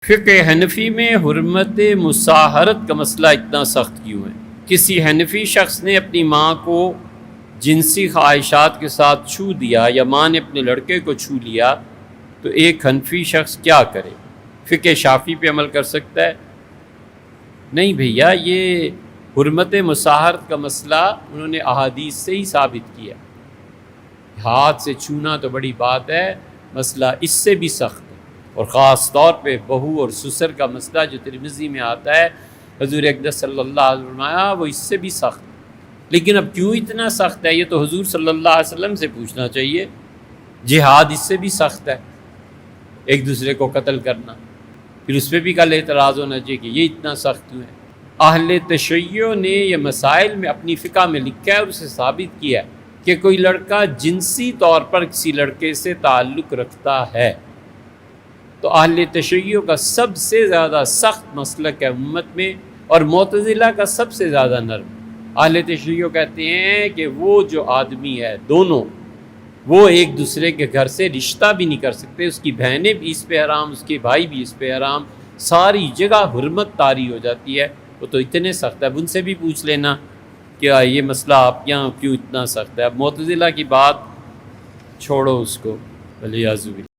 فقہ حنفی میں حرمت مصاہرت کا مسئلہ اتنا سخت کیوں ہے؟ کسی حنفی شخص نے اپنی ماں کو جنسی خواہشات کے ساتھ چھو دیا یا ماں نے اپنے لڑکے کو چھو لیا تو ایک حنفی شخص کیا کرے؟ فقہ شافعی پہ عمل کر سکتا ہے؟ نہیں بھیا، یہ حرمت مصاہرت کا مسئلہ انہوں نے احادیث سے ہی ثابت کیا۔ ہاتھ سے چھونا تو بڑی بات ہے، مسئلہ اس سے بھی سخت ہے، اور خاص طور پہ بہو اور سسر کا مسئلہ جو ترمذی میں آتا ہے، حضور اقدس صلی اللہ علیہ وسلم فرمایا وہ اس سے بھی سخت ہے۔ لیکن اب کیوں اتنا سخت ہے؟ یہ تو حضور صلی اللہ علیہ وسلم سے پوچھنا چاہیے۔ جہاد اس سے بھی سخت ہے، ایک دوسرے کو قتل کرنا، پھر اس پہ بھی کل اعتراض ہونا چاہیے کہ یہ اتنا سخت کیوں ہے۔ اہل تشیع نے یہ مسائل میں اپنی فقہ میں لکھا ہے اور اسے ثابت کیا ہے کہ کوئی لڑکا جنسی طور پر کسی لڑکے سے تعلق رکھتا ہے تو اہل تشیع کا سب سے زیادہ سخت مسلک ہے امت میں، اور معتزلہ کا سب سے زیادہ نرم۔ اہل تشیع کہتے ہیں کہ وہ جو آدمی ہے، دونوں وہ ایک دوسرے کے گھر سے رشتہ بھی نہیں کر سکتے، اس کی بہنیں بھی اس پہ حرام، اس کے بھائی بھی اس پہ حرام، ساری جگہ حرمت طاری ہو جاتی ہے۔ وہ تو اتنے سخت ہے، اب ان سے بھی پوچھ لینا کہ یہ مسئلہ آپ کے یہاں کیوں اتنا سخت ہے۔ اب معتزلہ کی بات چھوڑو اس کو، ولیعذ باللہ۔